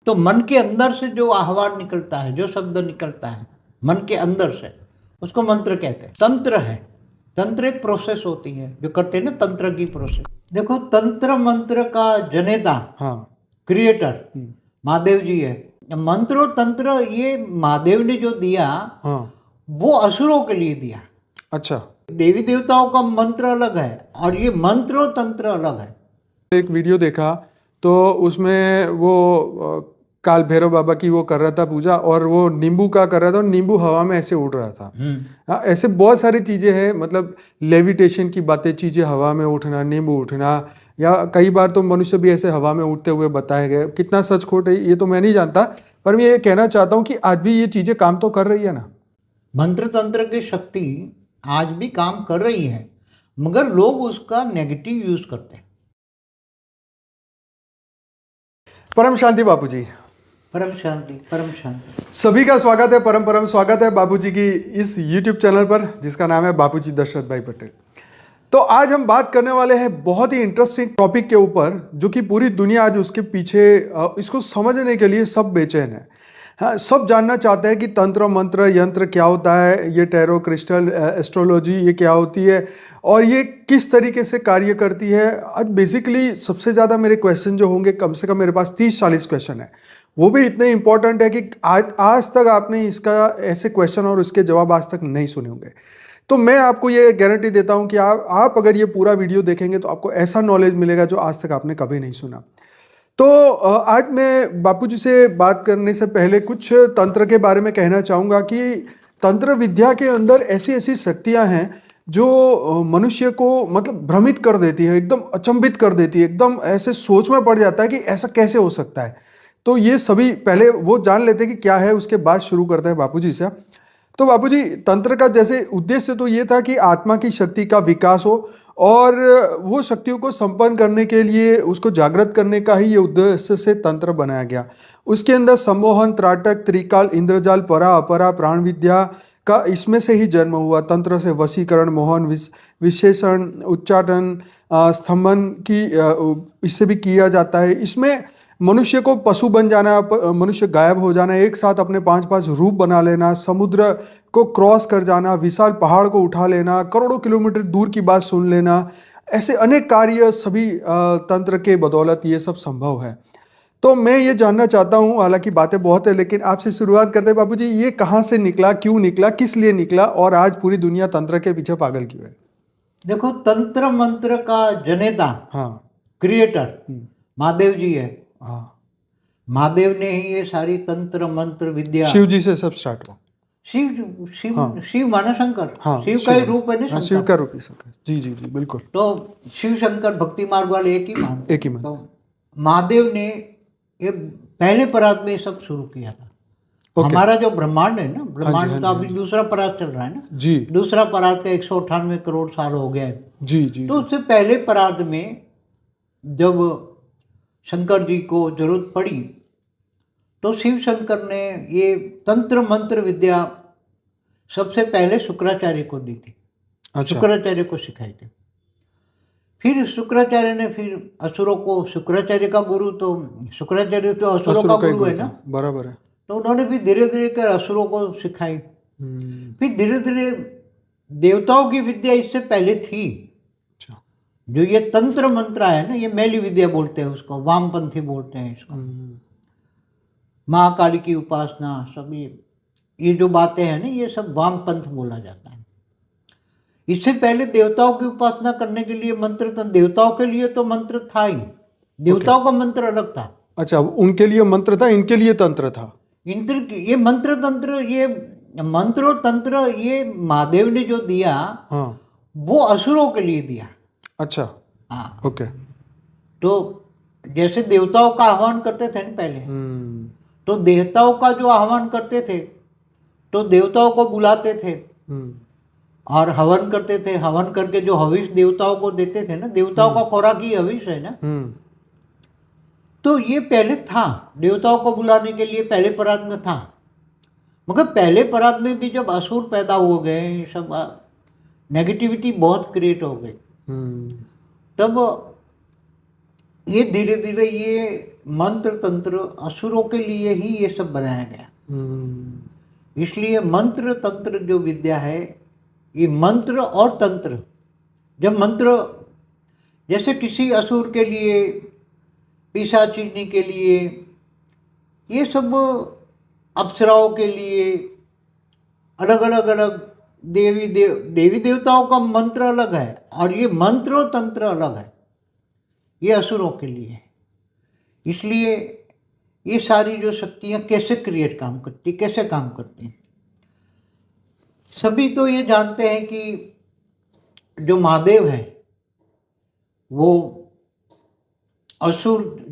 तो मन के अंदर से जो आह्वान निकलता है, जो शब्द निकलता है मन के अंदर से, उसको मंत्र कहते हैं। तंत्र है, तंत्र एक प्रोसेस होती है जो करते हैं ना, तंत्र की प्रोसेस। देखो, तंत्र मंत्र का जनेता, हाँ, क्रिएटर महादेव जी है। मंत्र और तंत्र ये महादेव ने जो दिया, हाँ, वो असुरों के लिए दिया। अच्छा। देवी देवताओं का मंत्र अलग है और ये मंत्र और तंत्र अलग है। एक वीडियो देखा तो उसमें वो काल भैरव बाबा की वो कर रहा था पूजा, और वो नींबू का कर रहा था और नींबू हवा में ऐसे उड़ रहा था। हाँ, ऐसे बहुत सारी चीजें हैं, मतलब लेविटेशन की बातें, चीजें हवा में उठना, नींबू उठना, या कई बार तो मनुष्य भी ऐसे हवा में उड़ते हुए बताए गए। कितना सच खोट है ये तो मैं नहीं जानता, पर मैं ये कहना चाहता हूँ कि आज भी ये चीजें काम तो कर रही है ना। मंत्र तंत्र की शक्ति आज भी काम कर रही है, मगर लोग उसका नेगेटिव यूज करते हैं। परम शांति बापूजी। परम शांति, परम शांति। सभी का स्वागत है, परम परम स्वागत है बापूजी की इस YouTube चैनल पर जिसका नाम है बापूजी दशरथ भाई पटेल। तो आज हम बात करने वाले हैं बहुत ही इंटरेस्टिंग टॉपिक के ऊपर, जो कि पूरी दुनिया आज उसके पीछे इसको समझने के लिए सब बेचैन है। हाँ, सब जानना चाहते हैं कि तंत्र मंत्र यंत्र क्या होता है, ये टैरो क्रिस्टल एस्ट्रोलॉजी ये क्या होती है और ये किस तरीके से कार्य करती है। आज बेसिकली सबसे ज़्यादा मेरे क्वेश्चन जो होंगे, कम से कम मेरे पास 30-40 क्वेश्चन है, वो भी इतने इंपॉर्टेंट है कि आज तक आपने इसका ऐसे क्वेश्चन और उसके जवाब आज तक नहीं सुने होंगे। तो मैं आपको ये गारंटी देता हूं कि आप अगर ये पूरा वीडियो देखेंगे तो आपको ऐसा नॉलेज मिलेगा जो आज तक आपने कभी नहीं सुना। तो आज मैं बापूजी से बात करने से पहले कुछ तंत्र के बारे में कहना चाहूँगा कि तंत्र विद्या के अंदर ऐसी ऐसी शक्तियाँ हैं जो मनुष्य को मतलब भ्रमित कर देती है, एकदम अचंभित कर देती है, एकदम ऐसे सोच में पड़ जाता है कि ऐसा कैसे हो सकता है। तो ये सभी पहले वो जान लेते हैं कि क्या है, उसके बाद शुरू करते हैं बापूजी से। तो बापूजी, तंत्र का जैसे उद्देश्य तो ये था कि आत्मा की शक्ति का विकास हो और वो शक्तियों को संपन्न करने के लिए उसको जागृत करने का ही ये उद्देश्य से तंत्र बनाया गया। उसके अंदर सम्मोहन, त्राटक, त्रिकाल, इंद्रजाल, परा अपरा, प्राण विद्या का इसमें से ही जन्म हुआ। तंत्र से वशीकरण, मोहन, विशेषण, उच्चाटन, स्तंभन की इससे भी किया जाता है। इसमें मनुष्य को पशु बन जाना, मनुष्य गायब हो जाना, एक साथ अपने 5-5 रूप बना लेना, समुद्र को क्रॉस कर जाना, विशाल पहाड़ को उठा लेना, करोड़ों किलोमीटर दूर की बात सुन लेना, ऐसे अनेक कार्य सभी तंत्र के बदौलत ये सब संभव है। तो मैं ये जानना चाहता हूँ, हालांकि बातें बहुत है लेकिन आपसे शुरुआत करते हैं बापूजी, ये कहाँ से निकला, क्यों निकला, किस लिए निकला और आज पूरी दुनिया तंत्र के पीछे पागल क्यों है? देखो, तंत्र मंत्र का जनेता, हाँ, क्रिएटर महादेव जी है। हाँ, महादेव ने ही ये सारी तंत्र मंत्र विद्या, शिव जी से सब स्टार्ट हुआ। शिव शिव हाँ, शिव माना शंकर, हाँ, शिव का ही रूप है ना हाँ, शंकर। शिव का रूप ही शंकर। जी जी जी, बिल्कुल। तो शिव शंकर भक्ति मार्ग वाले एक ही मानते एक ही हैं। मानते तो महादेव ने ये पहले परात में सब शुरू किया था। ओके। हमारा जो ब्रह्मांड है ना, हाँ जी, ब्रह्मांड हाँ का जी, अभी हाँ जी। दूसरा परात चल रहा है ना। जी दूसरा परात का 198 करोड़ साल हो गया है। जी जी तो जी। उससे पहले परात में जब शंकर जी को जरूरत पड़ी तो शिव शंकर ने ये तंत्र मंत्र विद्या सबसे पहले शुक्राचार्य को दी थी, अच्छा, शुक्राचार्य को सिखाई थी। फिर शुक्राचार्य ने फिर असुरों को, शुक्राचार्य का गुरु तो, शुक्राचार्य तो असुरों का असुरों का ही गुरु है गुरु ना। था, बराबर है। तो उन्होंने भी धीरे धीरे कर असुरों को सिखाई। हम्म, फिर धीरे धीरे देवताओं की विद्या इससे पहले थी। अच्छा। जो ये तंत्र मंत्र है ना, ये मैली विद्या बोलते हैं उसको, वामपंथी बोलते हैं इसको। महाकाली की उपासना, सब ये जो बातें हैं ना, ये सब वामपंथ बोला जाता है। इससे पहले देवताओं की उपासना करने के लिए मंत्र था, देवताओं के लिए तो मंत्र था ही, देवताओं का मंत्र अलग था। अच्छा, उनके लिए मंत्र था, इनके लिए तंत्र था। इंद्र ये मंत्र तंत्र, ये मंत्र और तंत्र ये महादेव ने जो दिया, हाँ, वो असुरों के लिए दिया। अच्छा, हाँ, ओके। तो जैसे देवताओं का आह्वान करते थे ना पहले, हम्म, तो देवताओं का जो आह्वान करते थे तो देवताओं को बुलाते थे हम्म, और हवन करते थे। हवन करके जो हविष देवताओं को देते थे ना, देवताओं का खुराक ही हविष है ना। तो ये पहले था, देवताओं को बुलाने के लिए पहले परात में था। मगर पहले परात में भी जब असुर पैदा हो गए, सब नेगेटिविटी बहुत क्रिएट हो गई, तब ये धीरे धीरे ये मंत्र तंत्र असुरों के लिए ही ये सब बनाया गया। इसलिए मंत्र तंत्र जो विद्या है, ये मंत्र और तंत्र, जब मंत्र जैसे किसी असुर के लिए, पिशाचिनी के लिए, ये सब अप्सराओं के लिए अलग अलग देवी देवताओं का मंत्र अलग है, और ये मंत्र और तंत्र अलग है, ये असुरों के लिए है। इसलिए ये सारी जो शक्तियाँ कैसे क्रिएट काम करती, कैसे काम करती हैं, सभी तो ये जानते हैं कि जो महादेव है वो असुर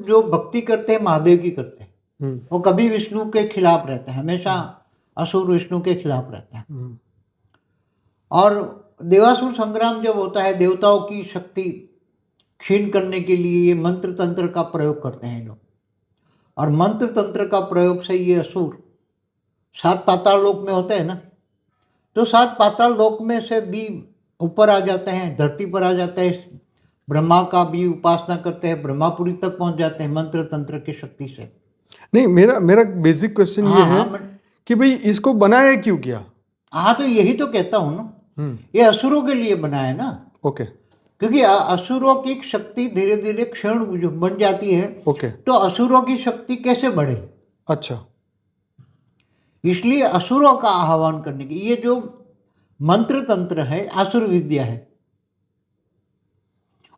जो भक्ति करते हैं महादेव की करते हैं, वो कभी विष्णु के खिलाफ रहते हैं, हमेशा असुर विष्णु के खिलाफ रहता है। और देवासुर संग्राम जब होता है, देवताओं की शक्ति क्षीण करने के लिए ये मंत्र तंत्र का प्रयोग करते हैं लोग, और मंत्र तंत्र का प्रयोग से ये असुर 7 पाताल लोक में होते हैं ना, तो 7 पाताल लोक में से भी ऊपर आ जाते हैं, धरती पर आ जाते हैं, ब्रह्मा का भी उपासना करते हैं, ब्रह्मापुरी तक पहुंच जाते हैं मंत्र तंत्र की शक्ति से। नहीं, मेरा बेसिक क्वेश्चन ये है कि भाई इसको बनाया क्यों किया? हाँ, तो यही तो कहता हूँ ना, ये असुरों के लिए बनाया ना। ओके। क्योंकि असुरों की शक्ति धीरे धीरे क्षीण बन जाती है। ओके। तो असुरों की शक्ति कैसे बढ़े? अच्छा, इसलिए असुरों का आह्वान करने की ये जो मंत्र तंत्र है, आसुर विद्या है।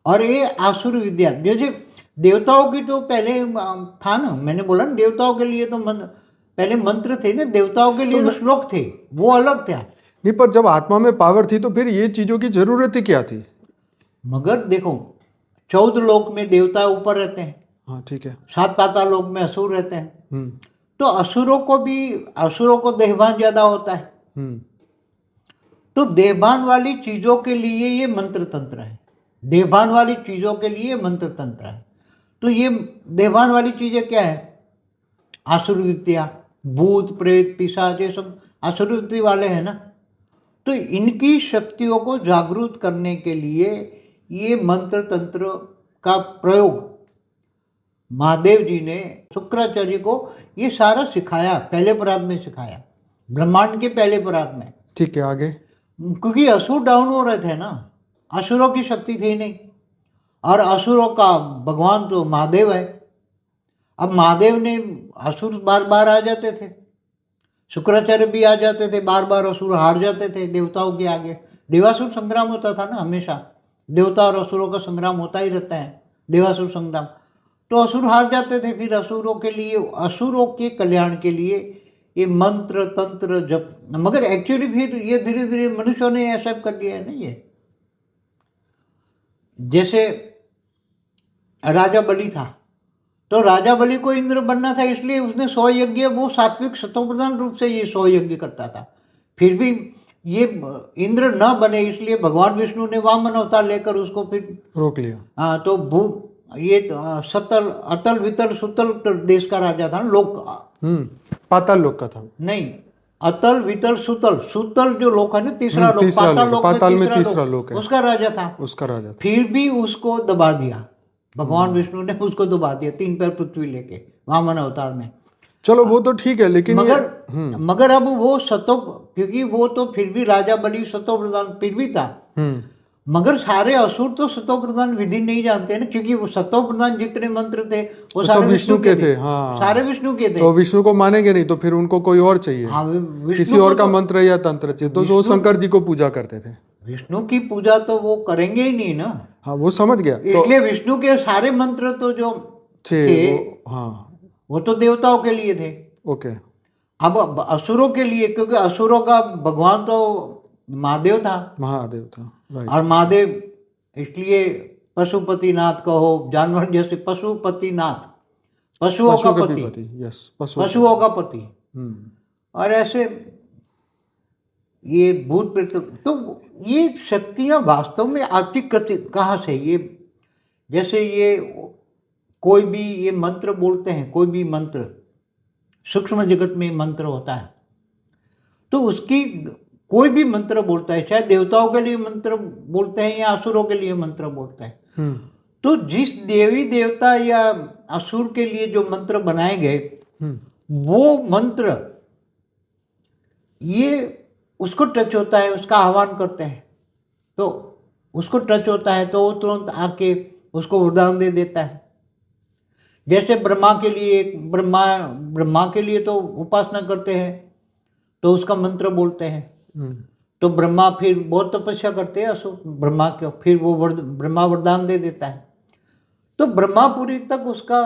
और ये आसुर विद्या जैसे देवताओं की तो पहले था ना, मैंने बोला ना, देवताओं के लिए तो पहले मंत्र थे ना, देवताओं के लिए तो श्लोक थे, वो अलग था। नहीं, पर जब आत्मा में पावर थी तो फिर ये चीजों की जरूरत ही क्या थी? मगर देखो, 14 लोक में देवता ऊपर रहते हैं, हाँ ठीक है, 7 पाताल लोक में असुर रहते हैं। तो असुरों को देहभान ज्यादा होता है। तो देहभान वाली चीजों के लिए ये मंत्र तंत्र है, देहभान वाली चीजों के लिए मंत्र तंत्र है। तो ये देहभान वाली चीजें क्या है? आसुर विद्या, भूत प्रेत पिशाच, ये सब आसुर विद्या वाले हैं ना। तो इनकी शक्तियों को जागरूक करने के लिए ये मंत्र तंत्र का प्रयोग महादेव जी ने शुक्राचार्य को ये सारा सिखाया, पहले परात में सिखाया, ब्रह्मांड के पहले परात में। ठीक है, आगे? क्योंकि असुर डाउन हो रहे थे ना, असुरों की शक्ति थी नहीं, और असुरों का भगवान तो महादेव है। अब महादेव ने, असुर बार बार आ जाते थे, शुक्राचार्य भी आ जाते थे, बार बार असुर हार जाते थे देवताओं के आगे। देवासुर संग्राम होता था ना, हमेशा देवता और असुरों का संग्राम होता ही रहता है, देवासुर संग्राम। तो असुर हार जाते थे, फिर असुरों के लिए, असुरों के कल्याण के लिए ये मंत्र तंत्र जप। मगर एक्चुअली फिर ये धीरे धीरे मनुष्यों ने ऐसा कर दिया है ना। ये जैसे राजा बलि था, तो राजा बलि को इंद्र बनना था, इसलिए उसने 100 यज्ञ, वो सात्विक सतोप्रधान रूप से ये 100 यज्ञ करता था। फिर भी ये इंद्र न बने, इसलिए भगवान विष्णु ने वामन अवतार लेकर उसको फिर रोक लिया। हाँ, तो ये सतल अतल वितल सुतल देश का राजा था ना, लोक पाताल लोक का था। नहीं, अतल वितल सुतल, सुतल जो लोक है ना, तीसरा लोक, पाताल में तीसरा लोक है, उसका राजा था। फिर भी उसको दबा दिया भगवान विष्णु ने, उसको दबा दिया 3 पैर पृथ्वी लेके वामन अवतार में। चलो वो तो ठीक है, लेकिन मगर अब वो क्योंकि वो तो फिर भी राजा बलि सतो प्रधान फिर भी था। मगर सारे असुर तो सतो प्रधान विधि नहीं जानते ना, क्योंकि वो सतो प्रधान जितने मंत्र थे वो सारे विष्णु के थे। हाँ, सारे विष्णु के थे। तो विष्णु को मानेंगे नहीं, तो फिर उनको कोई और चाहिए। हाँ, किसी और का मंत्र या तंत्र चाहिए, तो वो शंकर जी को पूजा करते थे। विष्णु की पूजा तो वो करेंगे ही नहीं ना। हाँ, वो समझ गया। इसलिए विष्णु के सारे मंत्र तो जो थे वो तो देवताओं के लिए थे। ओके। अब असुरों के लिए, क्योंकि असुरों का भगवान तो महादेव था। और महादेव इसलिए पशुपतिनाथ कहो, जानवर जैसे पशुपतिनाथ, पशुओं का पति, पशुओं का पति। और ऐसे ये भूत प्रेत, तो ये शक्तियां वास्तव में आती कहाँ से? ये जैसे ये कोई भी ये मंत्र बोलते हैं, कोई भी मंत्र सूक्ष्म जगत में मंत्र होता है, तो उसकी कोई भी मंत्र बोलता है, चाहे देवताओं के लिए मंत्र बोलते हैं या असुरों के लिए मंत्र बोलते हैं, तो जिस देवी देवता या असुर के लिए जो मंत्र बनाए गए वो मंत्र ये उसको टच होता है, उसका आह्वान करते हैं, तो उसको टच होता है तो वो तुरंत आके उसको वरदान दे देता है। जैसे ब्रह्मा ब्रह्मा के लिए तो उपासना करते हैं तो उसका मंत्र बोलते हैं, तो ब्रह्मा फिर बहुत तपस्या करते हैं असुर ब्रह्मा के, फिर वो ब्रह्मा वरदान दे देता है, तो ब्रह्मापुरी तक उसका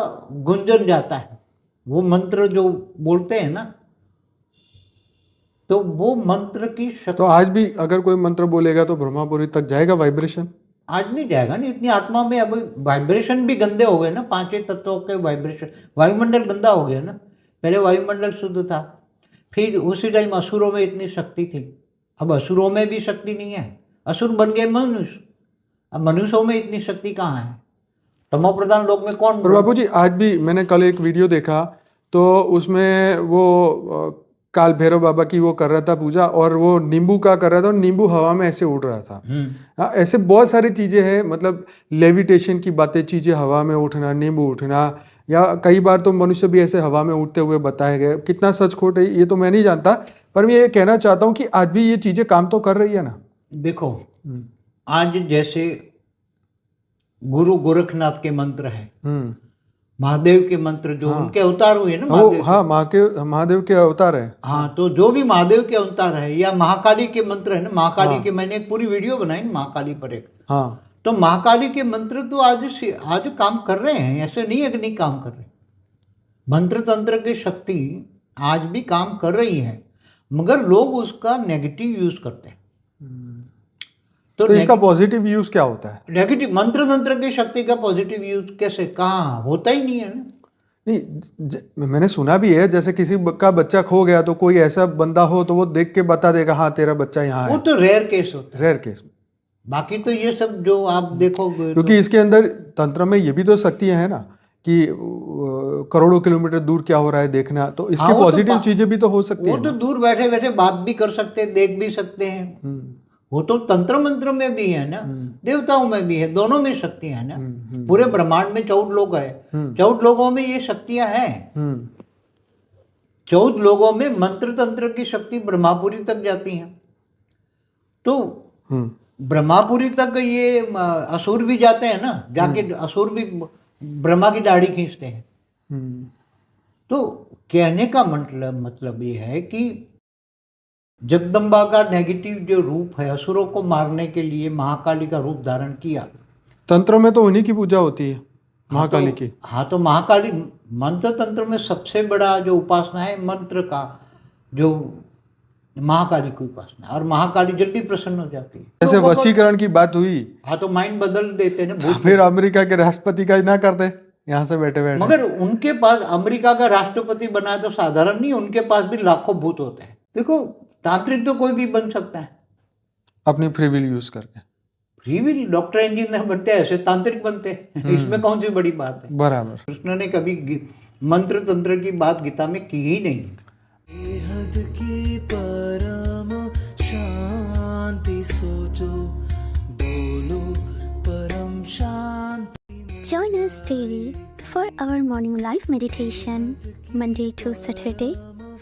गुंजन जाता है। वो मंत्र जो बोलते हैं ना, तो वो मंत्र की शक्ति। तो आज भी अगर कोई मंत्र बोलेगा तो ब्रह्मापुरी तक जाएगा वाइब्रेशन? आज नहीं जाएगा नहीं, इतनी आत्मा में अब वाइब्रेशन भी गंदे हो गए ना, पांचों तत्वों के वाइब्रेशन, वायुमंडल गंदा हो गया ना। पहले वायुमंडल शुद्ध था, फिर उसी टाइम असुरों में इतनी शक्ति थी, अब असुरों में भी शक्ति नहीं है, असुर बन गए मनुष्य, अब मनुष्यों में इतनी शक्ति कहाँ है? तमो प्रधान लोक में कौन? और बाबू जी आज भी मैंने कल एक वीडियो देखा तो उसमें वो काल भैरव बाबा की वो कर रहा था पूजा, और वो नींबू का कर रहा था और नींबू हवा में ऐसे उड़ रहा था। ऐसे बहुत सारी चीजें हैं, मतलब लेविटेशन की बातें, चीजें हवा में उठना, नींबू उठना, या कई बार तो मनुष्य भी ऐसे हवा में उड़ते हुए बताए गए। कितना सच खोट है ये तो मैं नहीं जानता, पर मैं ये कहना चाहता हूँ कि आज भी ये चीजें काम तो कर रही है ना। देखो आज जैसे गुरु गोरखनाथ के मंत्र है, महादेव के मंत्र जो उनके अवतार हुए ना, महादेव, हाँ महादेव के अवतार है। हाँ, तो जो भी महादेव के अवतार है, या महाकाली के मंत्र है ना, महाकाली के मैंने एक पूरी वीडियो बनाई ना महाकाली पर एक, हाँ, तो महाकाली के मंत्र तो आज काम कर रहे हैं, ऐसे नहीं है कि नहीं काम कर रहे। मंत्र तंत्र की शक्ति आज भी काम कर रही है, मगर लोग उसका नेगेटिव यूज करते हैं। तो इसका पॉजिटिव यूज क्या होता है? नेगेटिव मंत्र तंत्र की शक्ति का पॉजिटिव यूज कैसे, कहाँ होता ही नहीं है ना। नहीं, मैंने सुना भी है, जैसे किसी का बच्चा खो गया तो कोई ऐसा बंदा हो तो वो देख के बता देगा हाँ तेरा बच्चा यहाँ है। वो तो रेयर केस होता है, रेयर केस। बाकी तो ये सब जो आप देखोगे, क्योंकि इसके अंदर तंत्र में ये भी तो शक्तियां हैं ना कि करोड़ों किलोमीटर दूर क्या हो रहा है देखना, तो इसकी पॉजिटिव चीजें भी तो हो सकती है। वो तो दूर बैठे बैठे बात भी कर सकते हैं, देख भी सकते हैं, वो तो तंत्र मंत्र में भी है ना, देवताओं में भी है, दोनों में शक्तियां है ना। पूरे ब्रह्मांड में 14 लोग है, 14 लोगों में ये शक्तियां हैं। 14 लोगों में मंत्र तंत्र की शक्ति ब्रह्मापुरी तक जाती है, तो ब्रह्मापुरी तक ये असुर भी जाते हैं ना, जाके असुर भी ब्रह्मा की दाढ़ी खींचते हैं। तो कहने का मतलब ये है कि जगदम्बा का नेगेटिव जो रूप है, असुरों को मारने के लिए महाकाली का रूप धारण किया। तंत्र में तो उन्हीं की पूजा होती है, महाकाली की। हाँ, तो महाकाली मंत्र तंत्र में सबसे बड़ा जो उपासना है मंत्र का, जो महाकाली की उपासना, और महाकाली जल्दी प्रसन्न हो जाती है। जैसे वशीकरण की बात हुई, हाँ, तो माइंड बदल देते हैं ना। फिर अमेरिका के राष्ट्रपति का ना करते यहाँ से बैठे बैठे, मगर उनके पास अमेरिका का राष्ट्रपति बना तो साधारण नहीं, उनके पास भी लाखों भूत होते हैं। देखो तांत्रिक तो कोई भी बन सकता है अपनी फ्री विल यूज करके। फ्री विल, डॉक्टर इंजीनियर बनते हैं, ऐसे तांत्रिक बनते हैं, इसमें कौन सी बड़ी बात है? बराबर। कृष्ण ने कभी मंत्र तंत्र की बात गीता में की ही नहीं। बेहद की परम शांति सोचो, बोलो परम शांति। Join us daily for our morning live meditation, Monday to Saturday,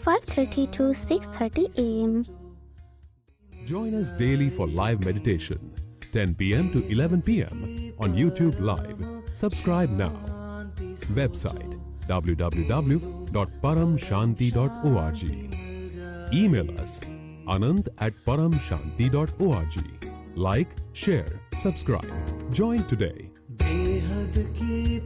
5:30 to 6:30 a.m. Join us daily for live meditation, 10 p.m. to 11 p.m. on YouTube Live. Subscribe now. Website www.paramshanti.org. Email us anant@paramshanti.org. Like, share, subscribe. Join today. बेहद की